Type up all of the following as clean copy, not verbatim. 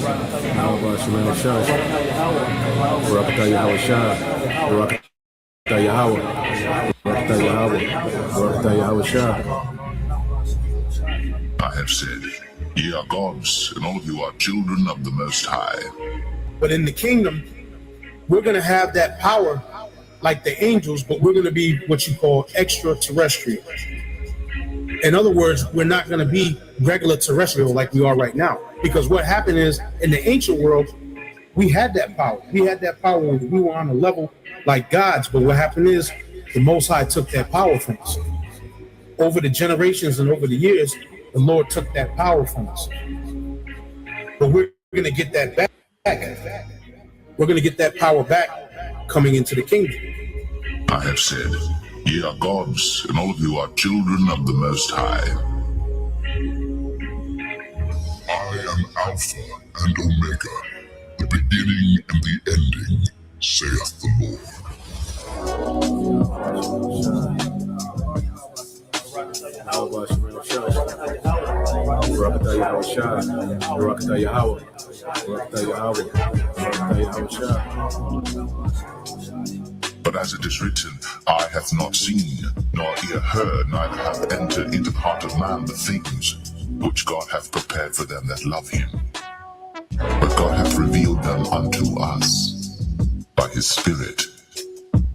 Yahweh Shemel Shah, Barakatah Yahweh Shah, Barakatah Yahweh, Barakatah Yahweh, Barakatah Yahweh Shah. I have said, ye are gods, and all of you are children of the Most High. But in the kingdom, we're going to have that power like the angels, but we're going to be what you call extraterrestrial. In other words, we're not going to be regular terrestrial like we are right now. Because what happened is, in the ancient world, we had that power. We had that power when we were on a level like gods. But what happened is, the Most High took that power from us. Over the generations and over the years, the Lord took that power from us. But we're going to get that back. We're going to get that power back coming into the kingdom. I have said, ye are gods, and all of you are children of the Most High. I am Alpha and Omega, the beginning and the ending, saith the Lord. Yahweh Shemel Shah, Barakatah Yahweh Shah, Barakatah Yahweh, Barakatah Yahweh, Barakatah Yahweh Shah. But as it is written, eye hath not seen, nor ear heard, neither hath entered into the heart of man the things which God hath prepared for them that love him. But God hath revealed them unto us by his Spirit.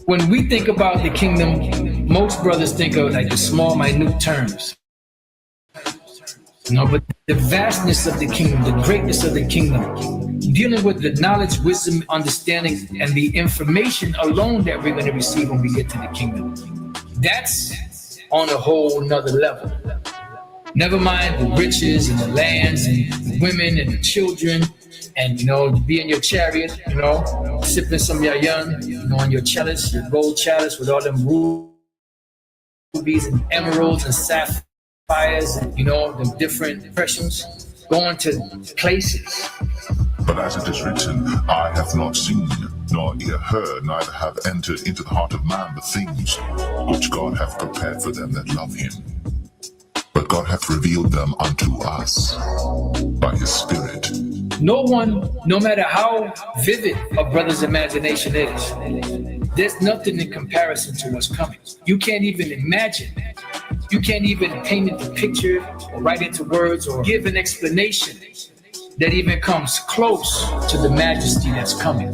When we think about the kingdom, most brothers think of like the small, minute terms. No, but the vastness of the kingdom, the greatness of the kingdom, dealing with the knowledge, wisdom, understanding, and the information alone that we're going to receive when we get to the kingdom, that's on a whole nother level. Never mind the riches and the lands and the women and the children, and be in your chariot, sipping some yayan, on your chalice, your gold chalice with all them rubies and emeralds and sapphires and the different impressions, going to places. But as it is written, eye hath not seen, nor ear heard, neither hath entered into the heart of man the things which God hath prepared for them that love him. But God hath revealed them unto us by his Spirit. No one, no matter how vivid a brother's imagination is, there's nothing in comparison to what's coming. You can't even imagine. You can't even paint it the picture or write it into words or give an explanation that even comes close to the majesty that's coming.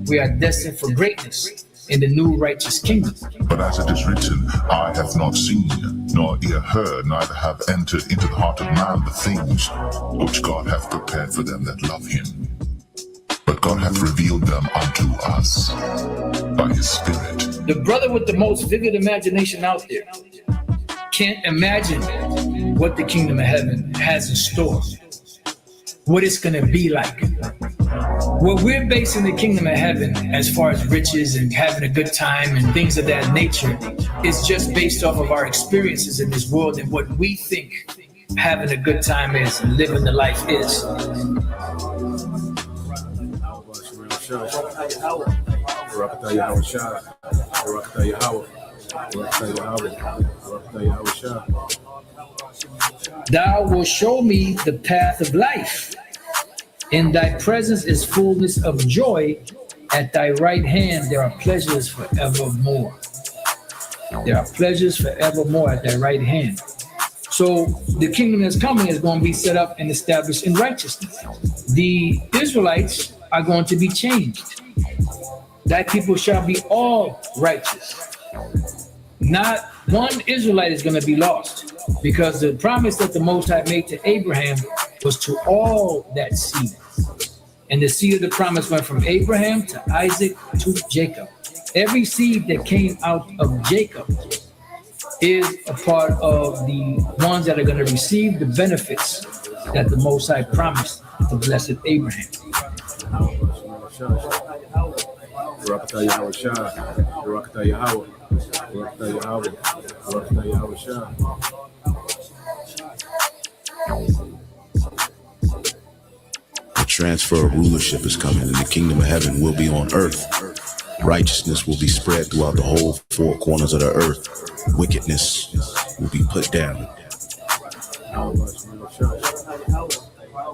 We are destined for greatness in the new righteous kingdom. But as it is written, eye hath not seen, nor ear heard, neither hath entered into the heart of man the things which God hath prepared for them that love him. But God hath revealed them unto us by his Spirit. The brother with the most vivid imagination out there can't imagine what the kingdom of heaven has in store, what it's going to be like. What we're basing the kingdom of heaven as far as riches and having a good time and things of that nature is just based off of our experiences in this world and what we think having a good time is and living the life is. Barakatah Yahweh Shah, Barakatah Yahweh, Barakatah Yahweh, Barakatah Yahweh Shah. Thou wilt show me the path of life. In thy presence is fullness of joy. At thy right hand there are pleasures forevermore. There are pleasures forevermore at thy right hand. So the kingdom that's coming is going to be set up and established in righteousness. The Israelites are going to be changed. Thy people shall be all righteous. Not one Israelite is going to be lost, because the promise that the Most High made to Abraham was to all that seed. And the seed of the promise went from Abraham to Isaac to Jacob. Every seed that came out of Jacob is a part of the ones that are going to receive the benefits that the Most High promised to blessed Abraham. Barakatah Yahweh Shah, Barakatah Yahweh, Barakatah Yahweh, Barakatah Yahweh Shah. The transfer of rulership is coming, and the kingdom of heaven will be on earth. Righteousness will be spread throughout the whole four corners of the earth. Wickedness will be put down.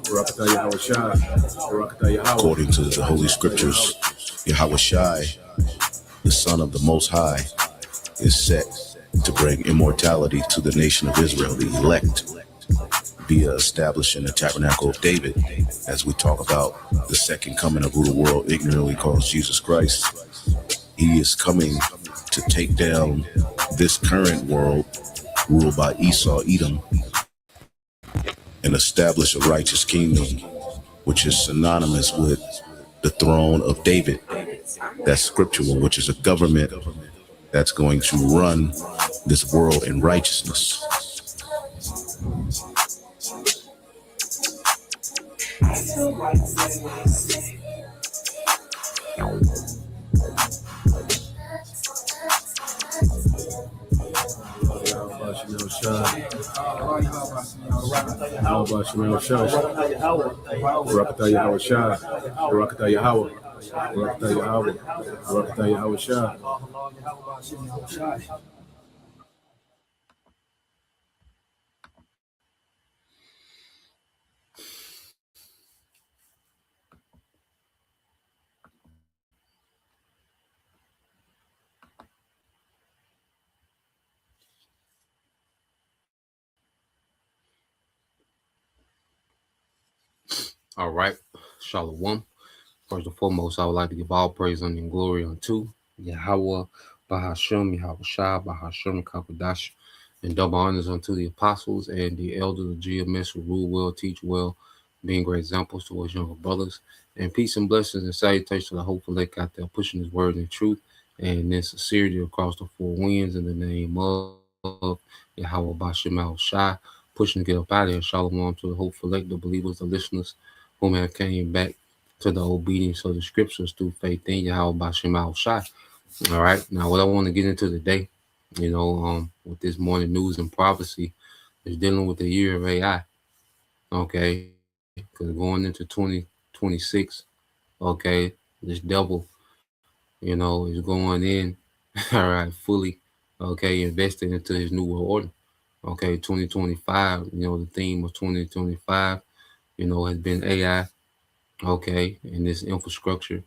Barakatah Yahweh Shai. Barakatah Yahweh. According to the Holy Scriptures, Yahweh Shai, the Son of the Most High, is set to bring immortality to the nation of Israel, the elect, via establishing the tabernacle of David, as we talk about the second coming of who the world ignorantly calls Jesus Christ. He is coming to take down this current world ruled by Esau, Edom, and establish a righteous kingdom, which is synonymous with the throne of David. That's scriptural, which is a government that's going to run this world in righteousness. Barakatah Yahweh Shai. Barakatah Yahweh. Barakatah Yahweh. Barakatah Yahweh Shai. All right, Shalom. First and foremost, I would like to give all praise and glory unto Yahweh, Bahashem, Yahweh Shai, Bahashem, Kakadash, and double honors unto the apostles and the elders of GMS who rule well, teach well, being great examples to us younger brothers. And peace and blessings and salutations to the hopeful elect out there pushing his word in truth and in sincerity across the four winds in the name of Yahweh, Bahashem, Yahweh Shai, pushing to get up out of here. Shalom to the hopeful elect, the believers, the listeners, whom have came back to the obedience of the scriptures through faith in Yahweh Bashem Al Shai. All right. Now, what I want to get into today, with this morning news and prophecy, is dealing with the year of AI. Okay. Because going into 2026, okay, this devil, is going in, all right, fully, okay, invested into his new world order. Okay, 2025, the theme of 2025, has been AI, okay, and this infrastructure,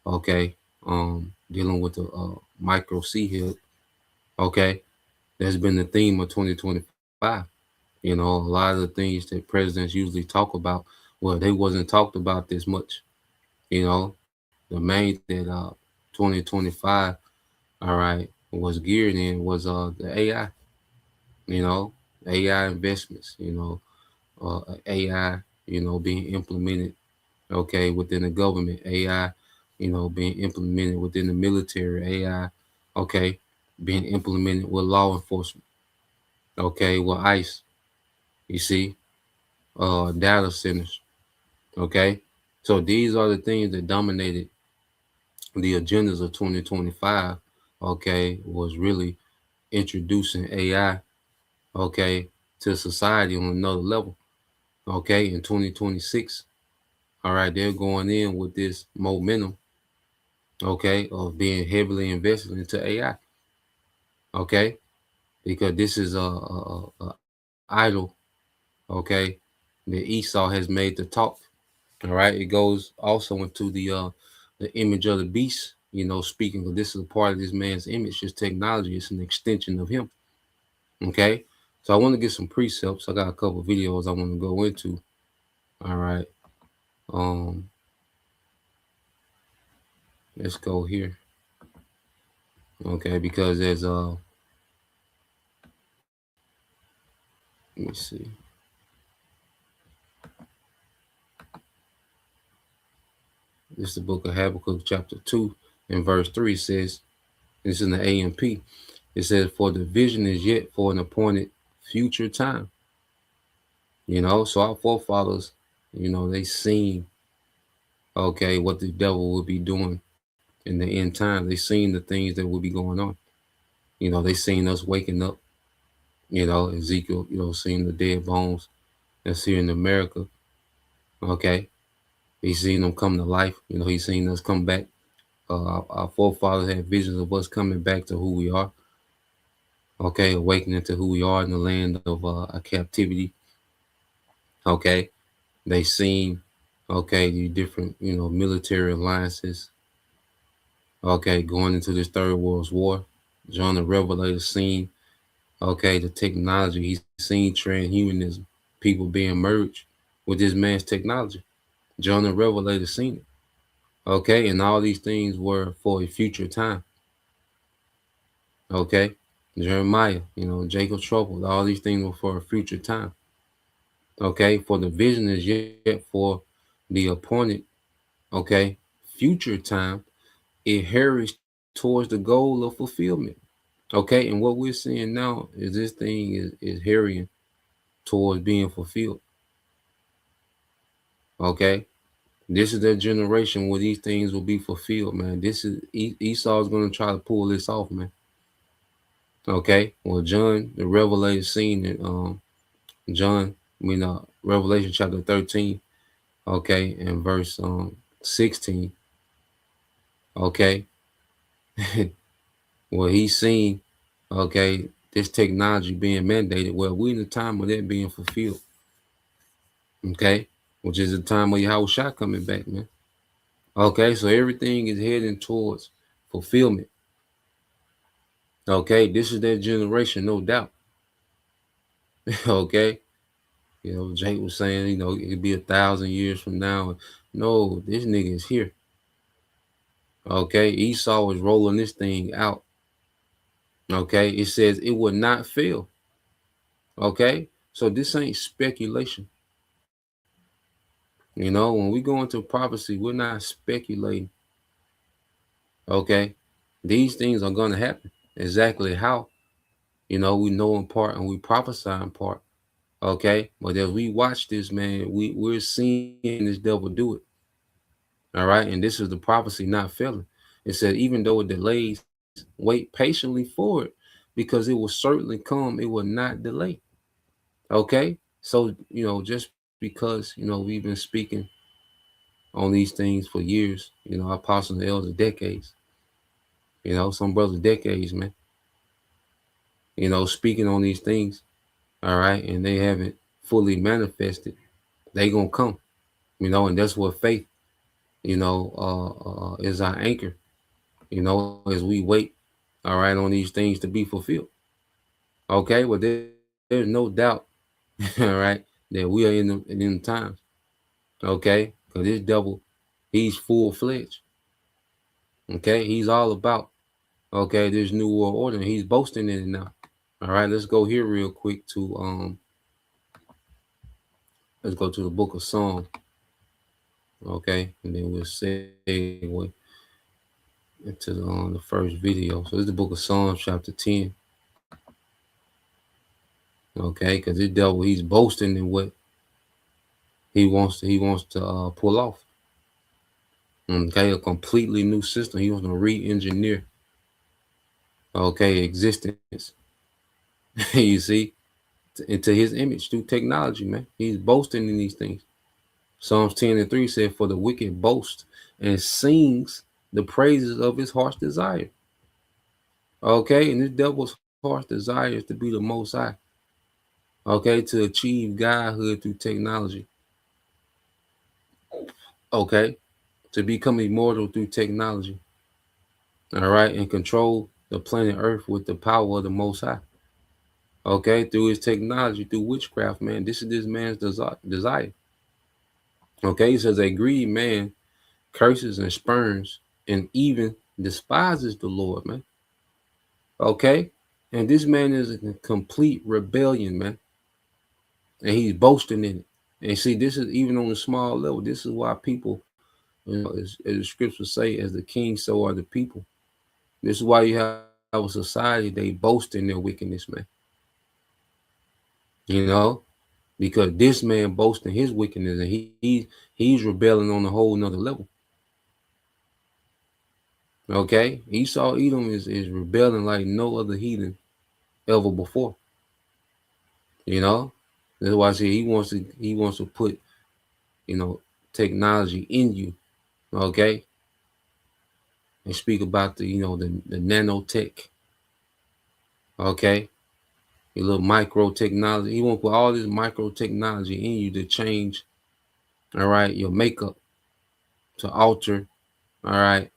okay, dealing with the micro C-HIP, okay, that's been the theme of 2025. A lot of the things that presidents usually talk about, well, they wasn't talked about this much. The main that 2025, all right, was geared in was the AI, AI investments, AI, being implemented, okay, within the government, AI, being implemented within the military, AI, okay, being implemented with law enforcement, okay, with ICE, you see, data centers, okay. So these are the things that dominated the agendas of 2025, okay, was really introducing AI, okay, to society on another level, okay, in 2026. All right, they're going in with this momentum, okay, of being heavily invested into AI, okay, because this is a idol, okay, that Esau has made to talk. All right, it goes also into the image of the beast, speaking of this is a part of this man's image, his technology, it's an extension of him. Okay, so I want to get some precepts. I got a couple of videos I want to go into. All right, let's go here. Okay, because there's let me see. This is the book of Habakkuk, chapter 2, and verse 3 says, this is in the AMP. It says, for the vision is yet for an appointed future time. So our forefathers, they seen, okay, what the devil will be doing in the end time. They seen the things that will be going on. They seen us waking up, Ezekiel, seeing the dead bones that's here in America. Okay. He's seen them come to life. He's seen us come back. Our forefathers had visions of us coming back to who we are. Okay, awakening to who we are in the land of our captivity. Okay, They seen, okay, the different, military alliances, okay, going into this Third World War. John the Revelator seen, okay, the technology. He's seen transhumanism, people being merged with this man's technology. John the Revelator seen it. Okay, and all these things were for a future time. Okay, Jeremiah, Jacob's trouble, all these things were for a future time. Okay, for the vision is yet for the appointed, okay, future time. It hurries towards the goal of fulfillment. Okay, and what we're seeing now is this thing is hurrying towards being fulfilled. Okay, this is that generation where these things will be fulfilled, man. This is Esau is going to try to pull this off, man. Okay, well, John the Revelator seen it. Revelation chapter 13, okay, and verse 16. Okay, well, he's seen, okay, this technology being mandated. Well, we're in the time of that being fulfilled. Okay, which is the time of Yahushua coming back, man. Okay, so everything is heading towards fulfillment. Okay, this is that generation, no doubt. Okay, Jake was saying, it could be 1,000 years from now. No, this nigga is here. Okay, Esau is rolling this thing out. Okay, it says it will not fail. Okay, so this ain't speculation. When we go into prophecy, we're not speculating. Okay, these things are going to happen. Exactly how? We know in part and we prophesy in part. Okay, but as we watch this, man, we're seeing this devil do it. All right, and this is the prophecy not failing. It said, even though it delays, wait patiently for it, because it will certainly come. It will not delay. Okay, so just because we've been speaking on these things for years, apostles and elders decades, some brothers decades, man, speaking on these things, all right, and they haven't fully manifested. They gonna come, and that's what faith, is our anchor, as we wait, all right, on these things to be fulfilled. Okay, well, there's no doubt, all right, that we are in the times. Okay, because this devil, he's full-fledged. Okay, he's all about, okay, this new world order. He's boasting in it now. All right, let's go here real quick to let's go to the book of Psalms. Okay, and then we'll segue into the first video. So this is the book of Psalms, chapter 10. Okay, because this devil, he's boasting in what he wants to pull off. Okay, a completely new system. He wants to re-engineer, okay, existence. You see, into his image through technology, man. He's boasting in these things. Psalms 10:3 said, for the wicked boast and sings the praises of his heart's desire. Okay, and this devil's heart's desire is to be the Most High. Okay, to achieve godhood through technology. Okay, to become immortal through technology. All right, and control the planet Earth with the power of the Most High. Okay, through his technology, through witchcraft, man. This is this man's desire. Okay, he says a greedy man curses and spurns and even despises the Lord, man. Okay, and this man is in complete rebellion, man. And he's boasting in it. And see, this is even on a small level. This is why people, as the scriptures say, as the king, so are the people. This is why you have a society, they boast in their wickedness, man. Because this man boasts in his wickedness, and he's rebelling on a whole nother level. Okay, Esau Edom is rebelling like no other heathen ever before. That's why I say he wants to put, technology in you. Okay, and speak about the nanotech. Okay, your little micro technology. He wants to put all this micro technology in you to change all right, your makeup, to alter, all right,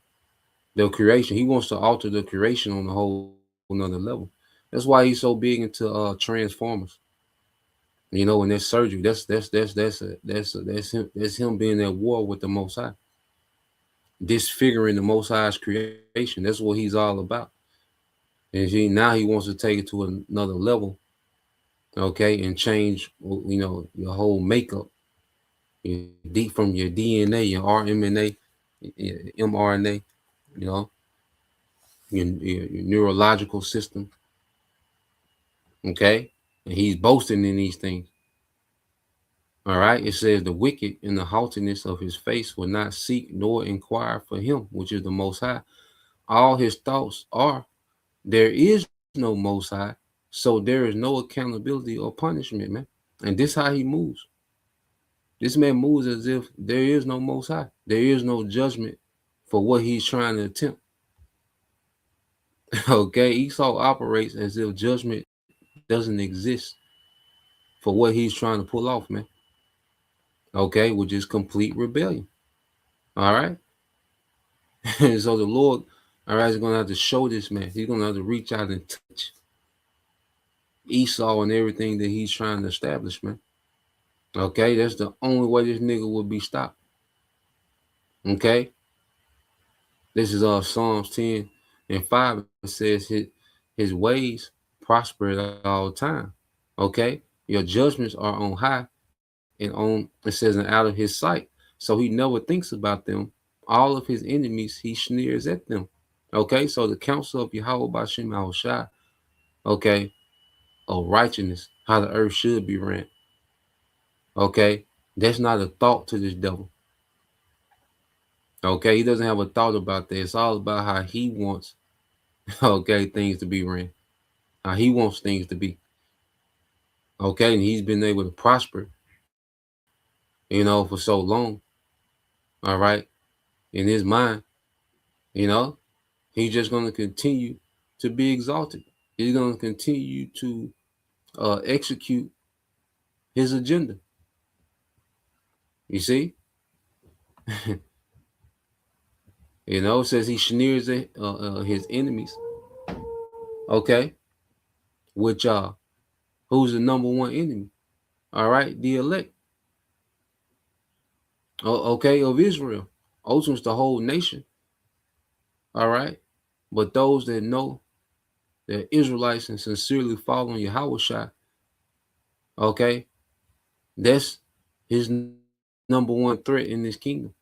the creation. He wants to alter the creation on a whole another level. That's why he's so big into transformers. You know, and that's surgery. That's him being at war with the Most High, disfiguring the Most High's creation. That's what he's all about. And now he wants to take it to another level, okay, and change, you know, your whole makeup, deep from your DNA, your RMNA, your mRNA, you know, your neurological system, okay, and he's boasting in these things. All right, it says the wicked in the haughtiness of his face will not seek nor inquire for him, which is the Most High. All his thoughts are, there is no Most High, so there is no accountability or punishment, man. And this how he moves. This man moves as if there is no Most High. There is no judgment for what he's trying to attempt. Okay, Esau operates as if judgment doesn't exist for what he's trying to pull off, man. Okay, which is complete rebellion. All right. And so the Lord, all right, is going to have to show this man. He's going to have to reach out and touch Esau and everything that he's trying to establish, man. Okay, that's the only way this nigga will be stopped. Okay, this is Psalms 10:5. It says his ways prosper at all time. Okay, your judgments are on high and on, it says, and out of his sight. So he never thinks about them. All of his enemies, he sneers at them. Okay, so the counsel of Yahweh B'Shem Yahushua, okay, of righteousness, how the earth should be ran. Okay, that's not a thought to this devil. Okay, he doesn't have a thought about that. It's all about how he wants, okay, things to be ran, how he wants things to be. Okay, and he's been able to prosper, you know, for so long. All right, in his mind, you know, he's just going to continue to be exalted. He's going to continue to execute his agenda. You see? You know, it says he sneers at his enemies. Okay. Which who's the number one enemy? All right, the elect. Okay, of Israel. Ultimately, the whole nation. All right. But those that know that Israelites and sincerely following Yahweh, okay, that's his number one threat in this kingdom.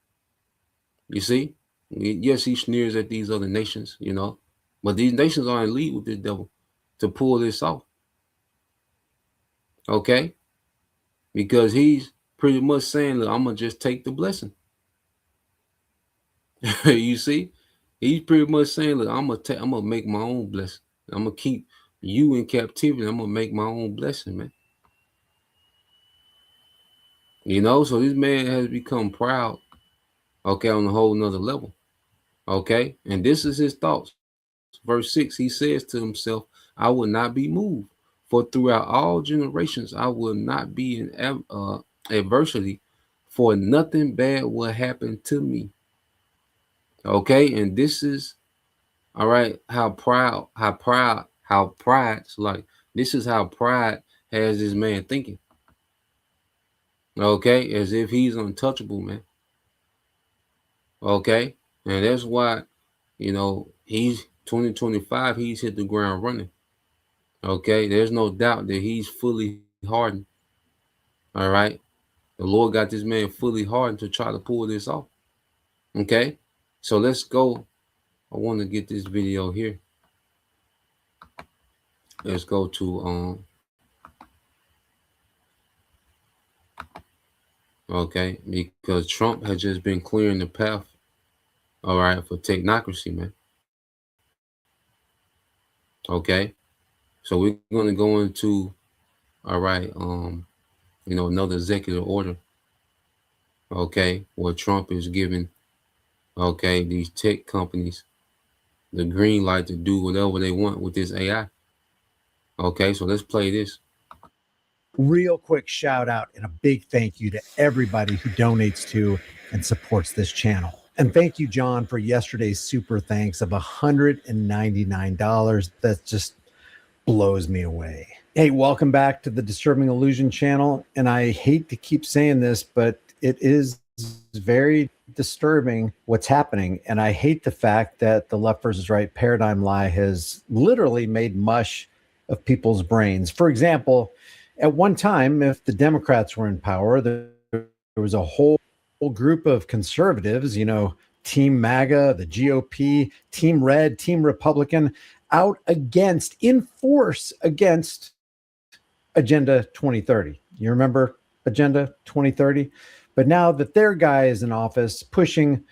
You see? Yes, he sneers at these other nations, you know, but these nations are in league with this devil to pull this off. Okay? Because he's pretty much saying, look, I'm going to just take the blessing. You see? He's pretty much saying, look, I'm going to make my own blessing. I'm going to keep you in captivity. I'm going to make my own blessing, man. You know, so this man has become proud, okay, on a whole nother level. Okay? And this is his thoughts. Verse 6, he says to himself, I will not be moved, for throughout all generations I will not be in adversity, for nothing bad will happen to me. Okay, and this is, all right, how pride, like, this is how pride has this man thinking. Okay, as if he's untouchable, man. Okay, and that's why, you know, he's 2025, he's hit the ground running. Okay, there's no doubt that he's fully hardened. All right, the Lord got this man fully hardened to try to pull this off. Okay, so let's go. I want to get this video here. Let's go to okay, because Trump has just been clearing the path, all right, for technocracy, man. Okay, so we're going to go into, all right, you know, another executive order, okay, where Trump is giving, okay, these tech companies the green light to do whatever they want with this AI. Okay, so let's play this. Real quick shout out and a big thank you to everybody who donates to and supports this channel. And thank you, John, for yesterday's super thanks of $199. That just blows me away. Hey, welcome back to the Disturbing Illusion channel. And I hate to keep saying this, but it is very disturbing what's happening. And I hate the fact that the left versus right paradigm lie has literally made mush of people's brains. For example, at one time, if the Democrats were in power, there was a whole group of conservatives, Team MAGA, the GOP, Team Red, Team Republican, out in force against Agenda 2030. You remember Agenda 2030? But now that their guy is in office pushing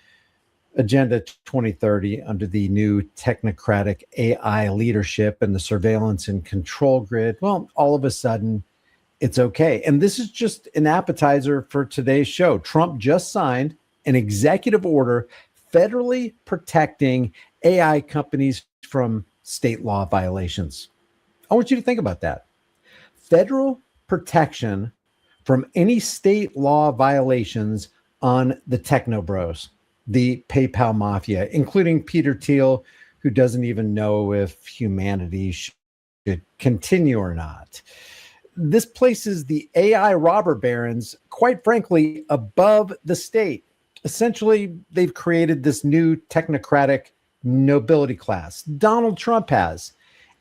Agenda 2030 under the new technocratic AI leadership and the surveillance and control grid, well, all of a sudden, it's okay. And this is just an appetizer for today's show. Trump just signed an executive order federally protecting AI companies from state law violations. I want you to think about that. Federal protection from any state law violations on the techno bros, the PayPal mafia, including Peter Thiel, who doesn't even know if humanity should continue or not. This places the AI robber barons, quite frankly, above the state. Essentially, they've created this new technocratic nobility class. Donald Trump has.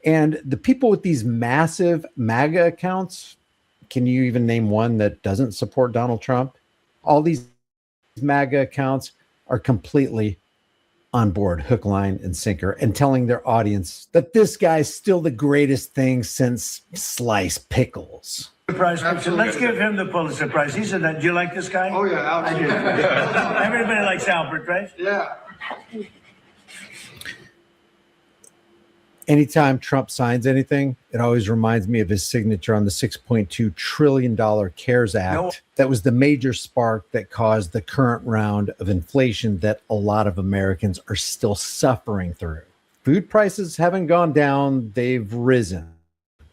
And the people with these massive MAGA accounts, can you even name one that doesn't support Donald Trump? All these MAGA accounts are completely on board, hook, line, and sinker, and telling their audience that this guy's still the greatest thing since sliced pickles. Prize. Let's give him the Pulitzer Prize. He said that. Do you like this guy? Oh, yeah, absolutely. Everybody likes Albert, right? Yeah. Anytime Trump signs anything, it always reminds me of his signature on the $6.2 trillion CARES Act. That was the major spark that caused the current round of inflation that a lot of Americans are still suffering through. Food prices haven't gone down, they've risen.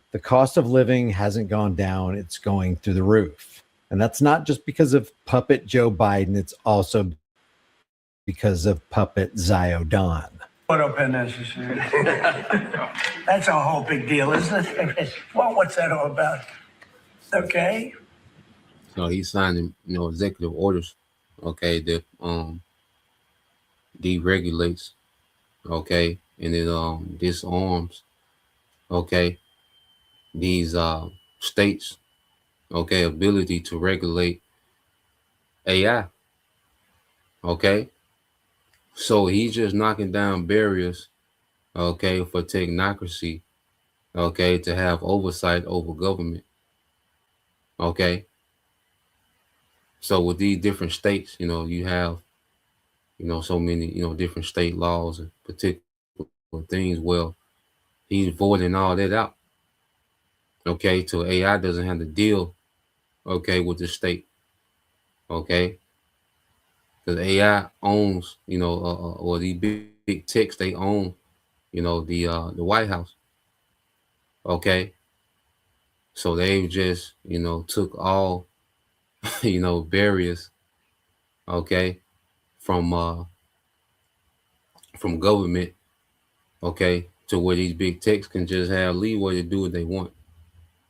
The cost of living hasn't gone down, it's going through the roof. And that's not just because of puppet Joe Biden, it's also because of puppet Ziodon. What up unnecessary? That's a whole big deal, isn't it? Well, what's that all about? Okay. So he's signing, executive orders, that deregulates, and it disarms, these states, ability to regulate AI, So he's just knocking down barriers, for technocracy, to have oversight over government, So with these different states, you have, so many, different state laws and particular things. Well, he's voiding all that out, so AI doesn't have to deal, with the state, because AI owns, or these big techs, they own, the White House. So they've just, took all, barriers, from government, to where these big techs can just have leeway to do what they want,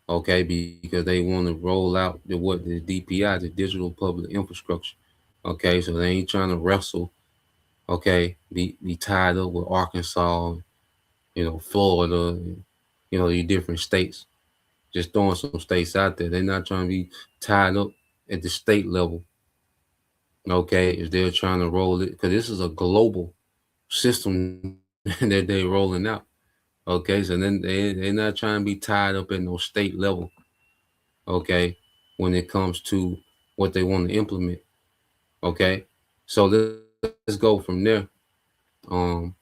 because they want to roll out the DPI, the digital public infrastructure. So they ain't trying to wrestle, be tied up with Arkansas, Florida, and, these different states. Just throwing some states out there. They're not trying to be tied up at the state level, if they're trying to roll it, because this is a global system that they're rolling out. So then they're not trying to be tied up at no state level, when it comes to what they want to implement. So let's go from there. I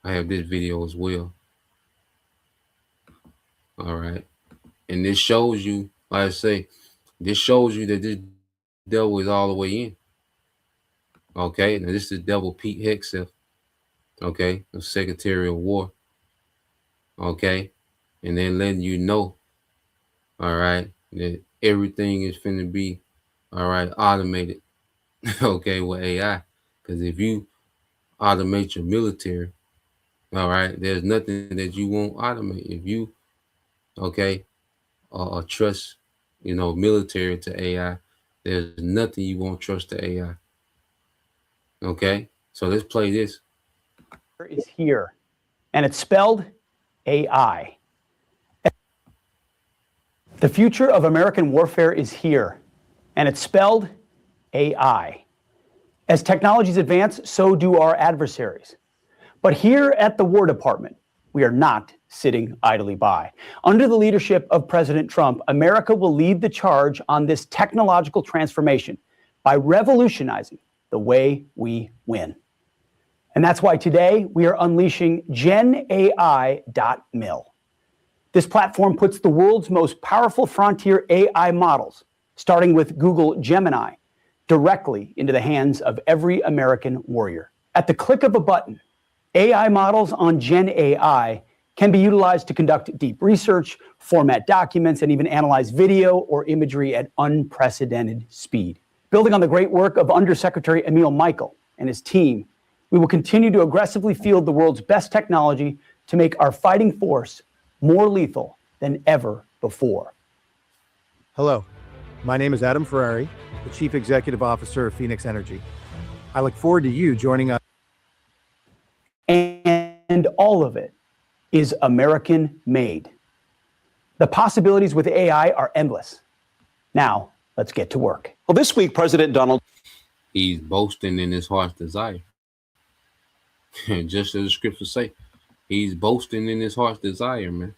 have this video as well. All right. And this shows you, like I say, this shows you that this devil is all the way in. Now this is Devil Pete Hegseth, the Secretary of War. And then letting you know, all right, that everything is finna be, all right, automated, okay, with AI. Because if you automate your military, all right, there's nothing that you won't automate. If you, okay, trust, military to AI, there's nothing you won't trust to AI. Okay, so let's play this. Is here, and it's spelled AI. The future of American warfare is here, and it's spelled AI. As technologies advance, so do our adversaries. But here at the War Department, we are not sitting idly by. Under the leadership of President Trump, America will lead the charge on this technological transformation by revolutionizing the way we win. And that's why today we are unleashing GenAI.mil. This platform puts the world's most powerful frontier AI models, starting with Google Gemini, directly into the hands of every American warrior. At the click of a button, AI models on GenAI can be utilized to conduct deep research, format documents, and even analyze video or imagery at unprecedented speed. Building on the great work of Undersecretary Emil Michael and his team, we will continue to aggressively field the world's best technology to make our fighting force more lethal than ever before. Hello, my name is Adam Ferrari, the Chief Executive Officer of Phoenix Energy. I look forward to you joining us. And all of it is American made. The possibilities with AI are endless. Now, let's get to work. Well, this week, President Donald... He's boasting in his heart's desire. Just as the scriptures say, he's boasting in his heart's desire, man.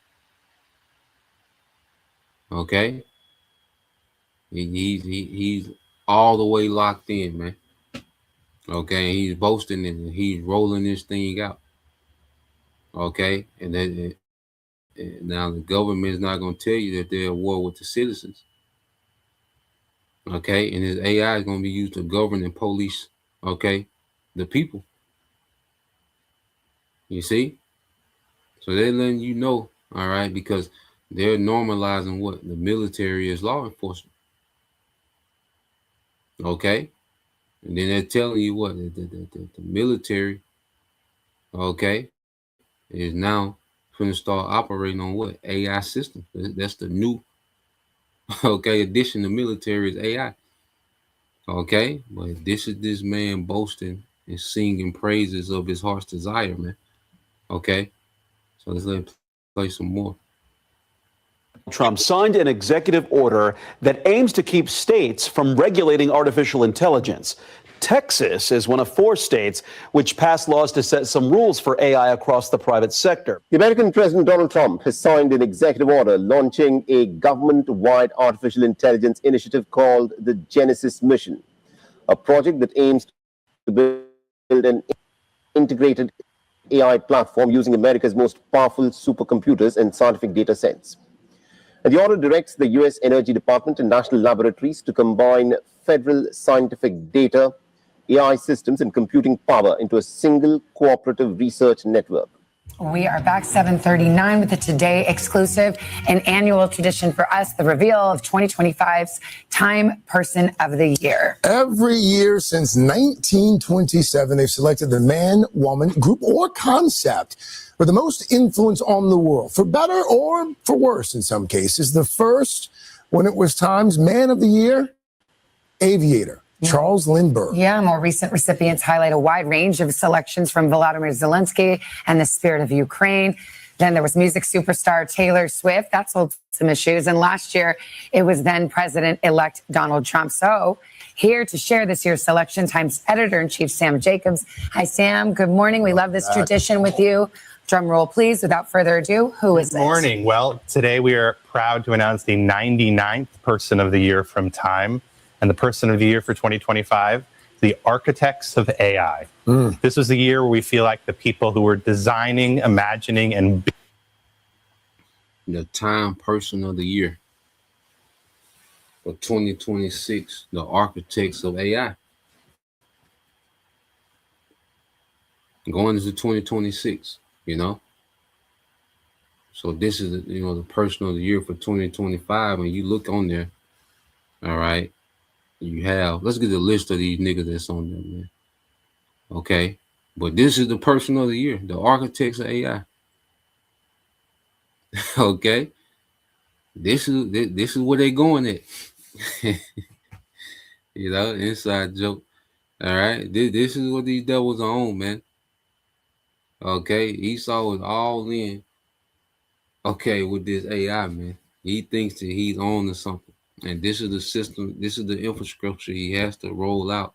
Okay? He's all the way locked in, man. Okay? He's boasting and he's rolling this thing out. Okay? And then now the government is not going to tell you that they're at war with the citizens. Okay? And his AI is going to be used to govern and police, okay, the people. You see? So they're letting you know, all right, because they're normalizing what the military is law enforcement. Okay? And then they're telling you what the military, okay, is now going to start operating on what? AI systems. That's the new, okay, addition to military is AI. Okay? But this is this man boasting and singing praises of his heart's desire, man. Okay? So let's let him play some more. Trump signed an executive order that aims to keep states from regulating artificial intelligence. Texas is one of 4 states which passed laws to set some rules for AI across the private sector. The American President Donald Trump has signed an executive order launching a government-wide artificial intelligence initiative called the Genesis Mission, a project that aims to build an integrated AI platform using America's most powerful supercomputers and scientific data sets. And the order directs the U.S. Energy Department and national laboratories to combine federal scientific data, AI systems, and computing power into a single cooperative research network. We are back 7:39 with the Today exclusive, an annual tradition for us, the reveal of 2025's Time Person of the Year. Every year since 1927, they've selected the man, woman, group, or concept with the most influence on the world, for better or for worse in some cases. The first, when it was Time's Man of the Year, aviator. Charles Lindbergh. Yeah, more recent recipients highlight a wide range of selections from Volodymyr Zelensky and the spirit of Ukraine. Then there was music superstar Taylor Swift. That sold some issues. And last year, it was then President-elect Donald Trump. So here to share this year's selection, Times editor-in-chief Sam Jacobs. Hi, Sam. Good morning. We love this tradition with you. Drum roll, please. Without further ado, who is it? Good morning. Well, today we are proud to announce the 99th Person of the Year from Time. And the Person of the Year for 2025, the architects of AI. This was the year where we feel like the people who were designing, imagining, and... The Time Person of the Year for 2026, the architects of AI. Going into 2026, you know? So this is the person of the year for 2025. And you look on there, all right, you have, let's get the list of these niggas that's on there, man. Okay. But this is the person of the year, the architects of AI. Okay. This is where they going at. Inside joke. All right. This is what these devils are on, man. Okay. Esau is all in. Okay, with this AI, man. He thinks that he's on to something. And this is the system, this is the infrastructure he has to roll out,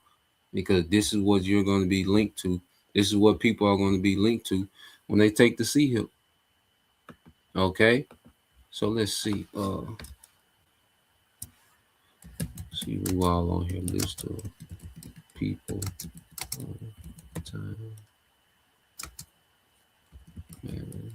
because this is what you're going to be linked to. This is what people are going to be linked to when they take the C-HIP. Okay. So let's see. See who all on here. List of people. Time. Man.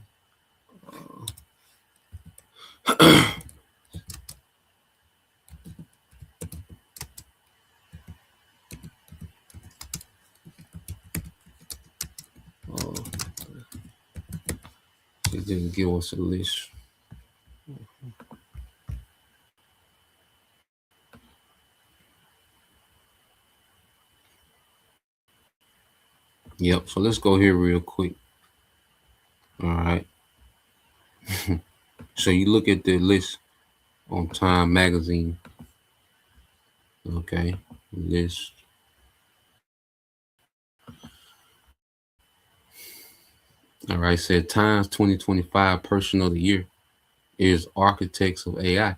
It didn't give us a list. Yep. So let's go here real quick. All right. So you look at the list on Time Magazine. Okay. List. All right. Said Times 2025 Person of the Year is Architects of AI.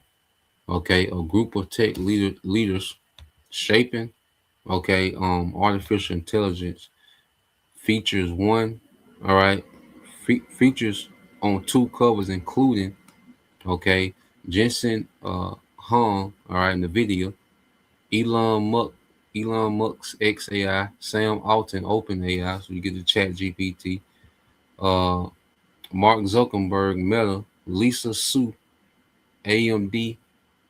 Okay. A group of tech leaders shaping, okay, artificial intelligence. Features one, all right, features on 2 covers, including, okay, Jensen Huang, all right, in the video, Elon Musk's XAI, Sam Altman OpenAI, so you get the Chat GPT, Mark Zuckerberg Meta, Lisa Su AMD,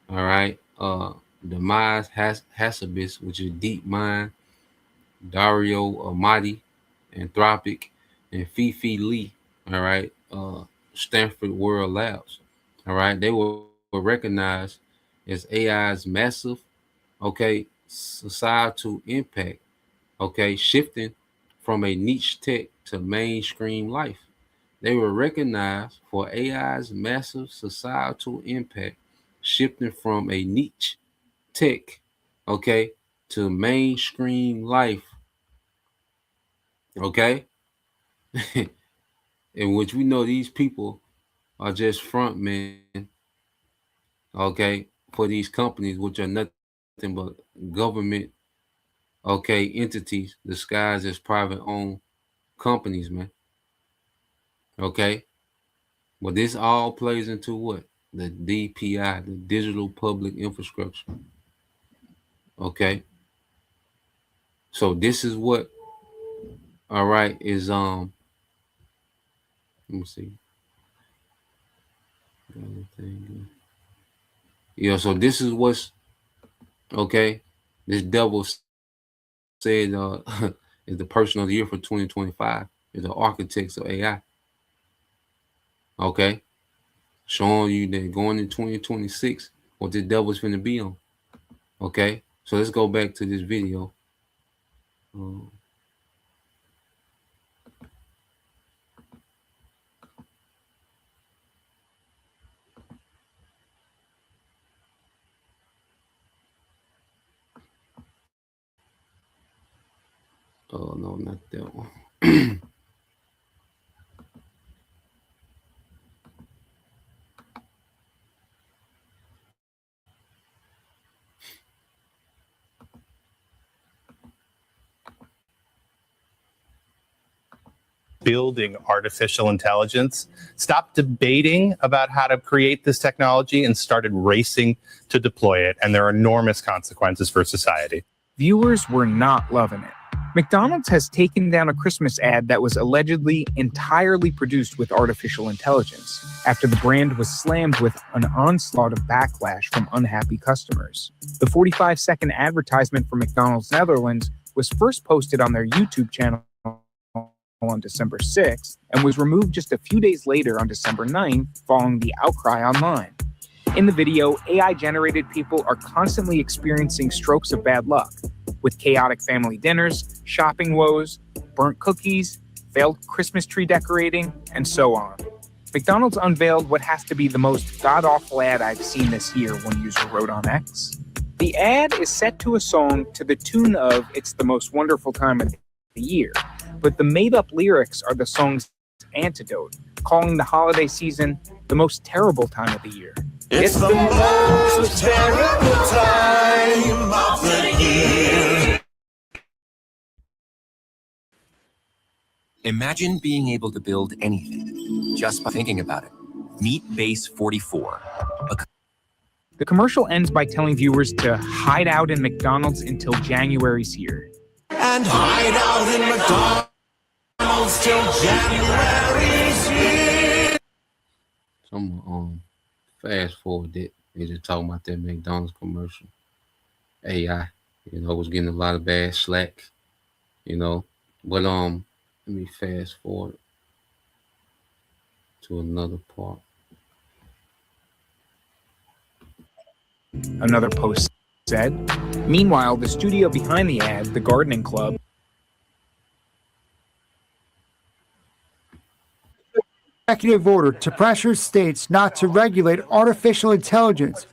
all right, Demise Hassabis, which is DeepMind, Dario Amati, Anthropic, and Fifi Lee, all right, Stanford World Labs, all right, they were recognized as AI's massive, okay, societal impact, okay, shifting from a niche tech to mainstream life. They were recognized for AI's massive societal impact, shifting from a niche tech, okay, to mainstream life. Okay. In which we know these people are just front men, okay, for these companies, which are nothing but government, okay, entities disguised as private owned companies, man. Okay. But this all plays into what? The DPI, the digital public infrastructure. Okay. So this is what, all right, is let me see. Yeah, so this is what's okay. This devil said is the person of the year for 2025 is the architects of AI. Okay. Showing you that going in 2026, what the devil's finna be on. Okay. So let's go back to this video. Oh, no, not that one. Building artificial intelligence stopped debating about how to create this technology and started racing to deploy it. And there are enormous consequences for society. Viewers were not loving it. McDonald's has taken down a Christmas ad that was allegedly entirely produced with artificial intelligence after the brand was slammed with an onslaught of backlash from unhappy customers. The 45-second advertisement for McDonald's Netherlands was first posted on their YouTube channel on December 6th and was removed just a few days later on December 9th following the outcry online. In the video, AI-generated people are constantly experiencing strokes of bad luck, with chaotic family dinners, shopping woes, burnt cookies, failed Christmas tree decorating, and so on. McDonald's unveiled what has to be the most god-awful ad I've seen this year, one user wrote on X. The ad is set to a song to the tune of It's the Most Wonderful Time of the Year, but the made-up lyrics are the song's antidote, calling the holiday season the most terrible time of the year. It's the most terrible time of the year. Imagine being able to build anything just by thinking about it. Meet Base 44. The commercial ends by telling viewers to hide out in McDonald's until January's here. And hide out in McDonald's till January's here. So I'm fast forward it. They just talking about that McDonald's commercial. AI, was getting a lot of bad slack, But let me fast forward to another part. Another post said. Meanwhile, the studio behind the ad, the Gardening Club, Executive order to pressure states not to regulate artificial intelligence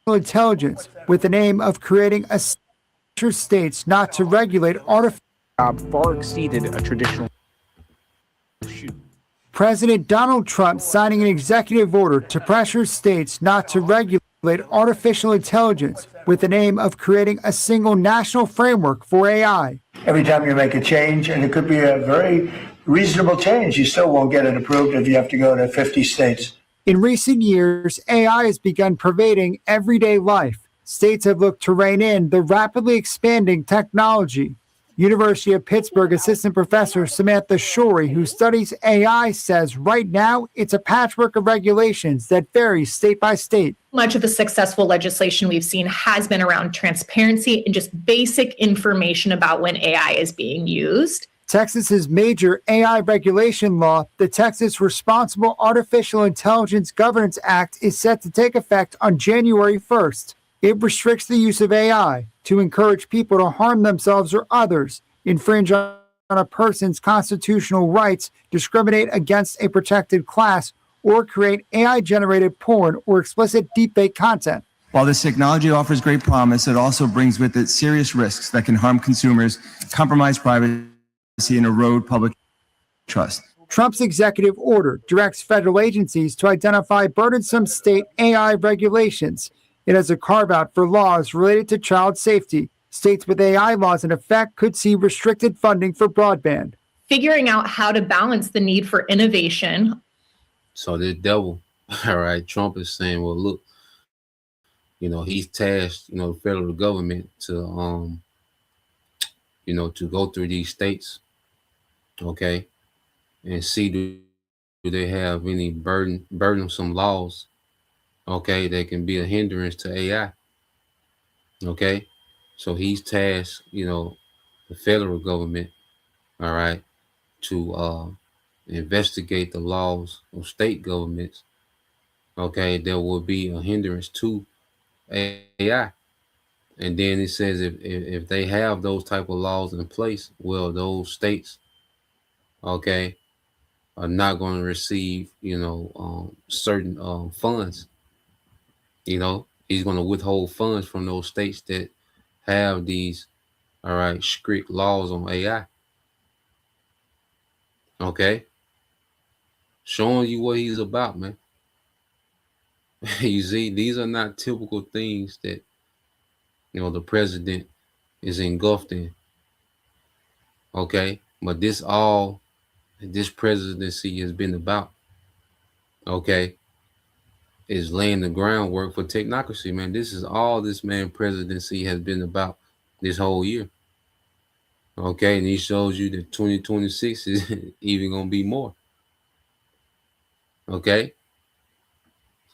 with the aim of creating a states not to regulate artificial far exceeded a traditional shoot. President Donald Trump signing an executive order to pressure states not to regulate artificial intelligence with the aim of creating a single national framework for AI. Every time you make a change, and it could be a very reasonable change, you still won't get it approved if you have to go to 50 states. In recent years, AI has begun pervading everyday life. States have looked to rein in the rapidly expanding technology. University of Pittsburgh assistant professor Samantha Shorey, who studies AI, says right now it's a patchwork of regulations that varies state by state. Much of the successful legislation we've seen has been around transparency and just basic information about when AI is being used. Texas's major AI regulation law, the Texas Responsible Artificial Intelligence Governance Act, is set to take effect on January 1st. It restricts the use of AI to encourage people to harm themselves or others, infringe on a person's constitutional rights, discriminate against a protected class, or create AI-generated porn or explicit deepfake content. While this technology offers great promise, it also brings with it serious risks that can harm consumers, compromise privacy, and erode public trust. Trump's executive order directs federal agencies to identify burdensome state AI regulations. It has a carve-out for laws related to child safety. States with AI laws in effect could see restricted funding for broadband. Figuring out how to balance the need for innovation. So this devil, all right, Trump is saying, well, look, he's tasked, the federal government to, to go through these states, okay, and see do they have any burdensome laws, okay, that can be a hindrance to AI, okay? So he's tasked, the federal government, all right, to investigate the laws of state governments, okay, that will be a hindrance to AI. And then it says if they have those type of laws in place, well, those states, okay, are not going to receive, certain funds. He's going to withhold funds from those states that have these, all right, strict laws on AI. Okay. Showing you what he's about, man. You see, these are not typical things that, the president is engulfed in. Okay. But this presidency has been about, okay, is laying the groundwork for technocracy, man. This is all this man presidency has been about this whole year. Okay, and he shows you that 2026 is even gonna be more. Okay.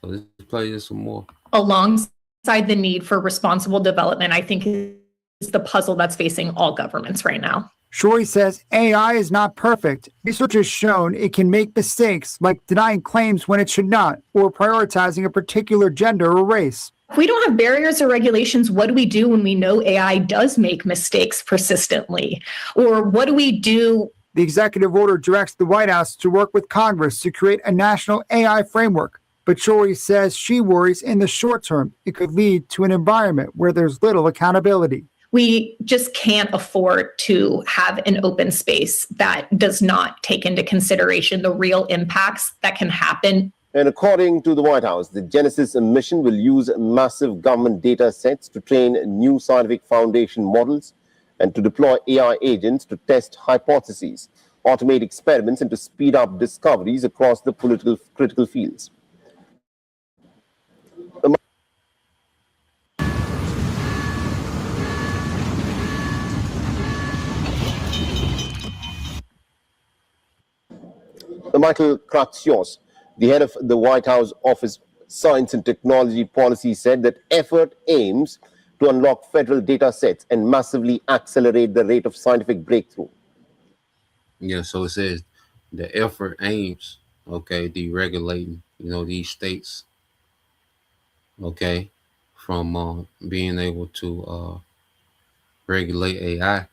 So let's play this some more. Alongside the need for responsible development, I think is the puzzle that's facing all governments right now. Shori says AI is not perfect. Research has shown it can make mistakes like denying claims when it should not, or prioritizing a particular gender or race. If we don't have barriers or regulations, what do we do when we know AI does make mistakes persistently? Or what do we do? The executive order directs the White House to work with Congress to create a national AI framework. But Shori says she worries in the short term it could lead to an environment where there's little accountability. We just can't afford to have an open space that does not take into consideration the real impacts that can happen. And according to the White House, the Genesis mission will use massive government data sets to train new scientific foundation models and to deploy AI agents to test hypotheses, automate experiments, and to speed up discoveries across the political critical fields. Michael Kratsios, the head of the White House Office Science and Technology Policy, said that effort aims to unlock federal data sets and massively accelerate the rate of scientific breakthrough. Yeah, so it says the effort aims, deregulating, these states, from being able to regulate AI.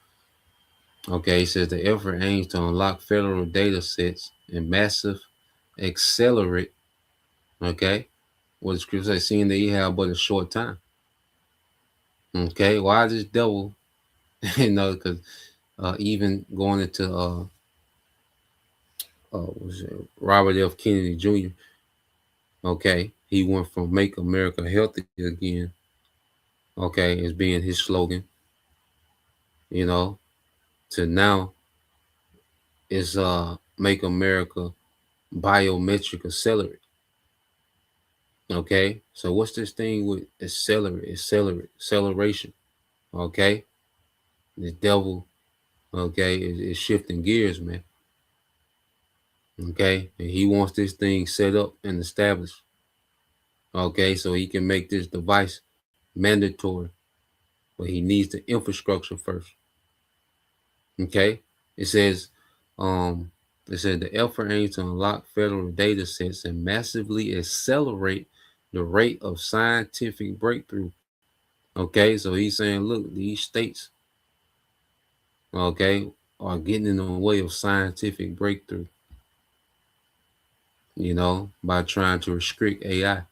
It says the effort aims to unlock federal data sets and massive accelerate, what the scripture says, seeing that you have but a short time. Why is this devil, because even going into Robert F. Kennedy Jr., he went from Make America Healthy Again, as being his slogan, to now is Make America Biometric Accelerate. So what's this thing with acceleration? The devil, is shifting gears, man. And he wants this thing set up and established. So he can make this device mandatory, but he needs the infrastructure first. It says the effort aims to unlock federal data sets and massively accelerate the rate of scientific breakthrough. So he's saying, look, these states, are getting in the way of scientific breakthrough, by trying to restrict AI.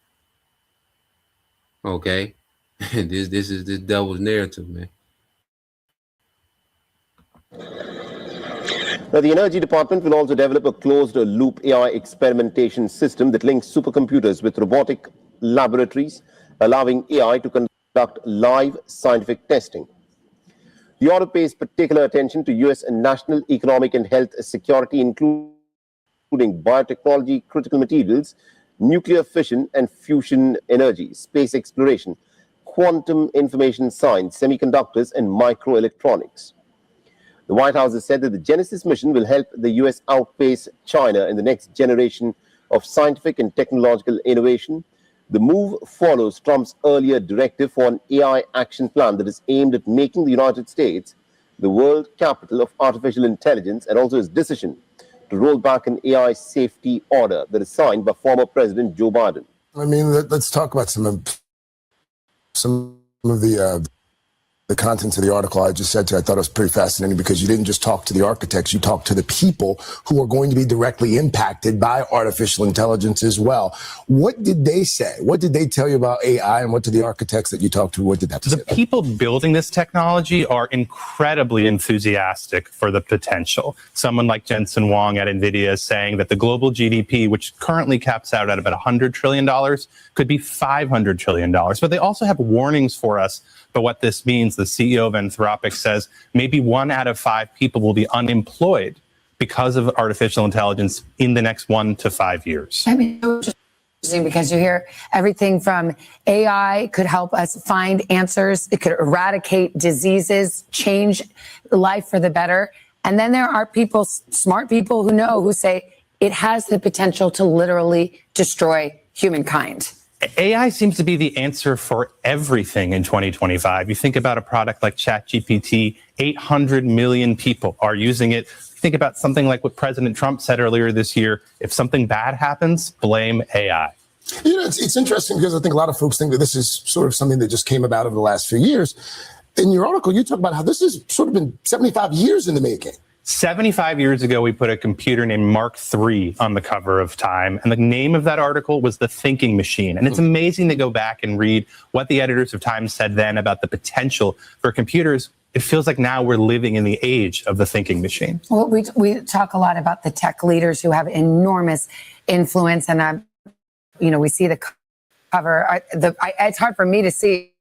This is the devil's narrative, man. Now, the Energy Department will also develop a closed-loop AI experimentation system that links supercomputers with robotic laboratories, allowing AI to conduct live scientific testing. The order pays particular attention to U.S. national economic and health security, including biotechnology, critical materials, nuclear fission and fusion energy, space exploration, quantum information science, semiconductors, and microelectronics. The White House has said that the Genesis mission will help the U.S. outpace China in the next generation of scientific and technological innovation. The move follows Trump's earlier directive for an AI action plan that is aimed at making the United States the world capital of artificial intelligence, and also his decision to roll back an AI safety order that is signed by former President Joe Biden. I mean, let's talk about some of the contents of the article I just said to you. I thought it was pretty fascinating because you didn't just talk to the architects, you talked to the people who are going to be directly impacted by artificial intelligence as well. What did they say? What did they tell you about AI, and what did the architects that you talked to, what did that say? The people building this technology are incredibly enthusiastic for the potential. Someone like Jensen Huang at NVIDIA is saying that the global GDP, which currently caps out at about $100 trillion, could be $500 trillion. But they also have warnings for us. But what this means, the CEO of Anthropic says maybe 1 out of 5 people will be unemployed because of artificial intelligence in the next 1 to 5 years. I mean, interesting because you hear everything from AI could help us find answers. It could eradicate diseases, change life for the better. And then there are people, smart people who say it has the potential to literally destroy humankind. AI seems to be the answer for everything in 2025. You think about a product like ChatGPT, 800 million people are using it. Think about something like what President Trump said earlier this year. If something bad happens, blame AI. You know, it's interesting because I think a lot of folks think that this is sort of something that just came about over the last few years. In your article, you talk about how this has sort of been 75 years in the making. 75 years ago, we put a computer named Mark III on the cover of Time, and the name of that article was The Thinking Machine. And it's amazing to go back and read what the editors of Time said then about the potential for computers. It feels like now we're living in the age of the thinking machine. Well, we talk a lot about the tech leaders who have enormous influence, and we see the cover. It's hard for me to see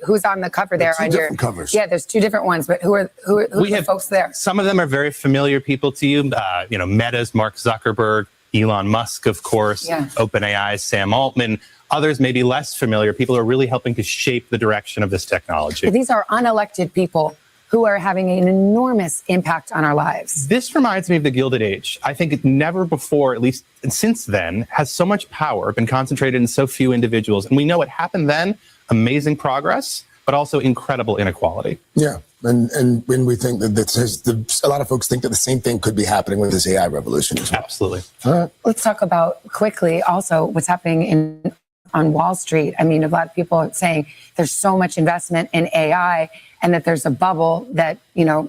who's on the cover there. Two different covers. Yeah, there's two different ones, but who are the folks there? Some of them are very familiar people to you. Meta's Mark Zuckerberg, Elon Musk, of course, OpenAI's Sam Altman. Others may be less familiar. People are really helping to shape the direction of this technology. But these are unelected people who are having an enormous impact on our lives. This reminds me of the Gilded Age. I think never before, at least since then, has so much power been concentrated in so few individuals. And we know what happened then. Amazing progress, but also incredible inequality. Yeah, and when we think that a lot of folks think that the same thing could be happening with this AI revolution as well. Absolutely. All right. Let's talk about quickly also what's happening on Wall Street. I mean, a lot of people are saying there's so much investment in AI and that there's a bubble that,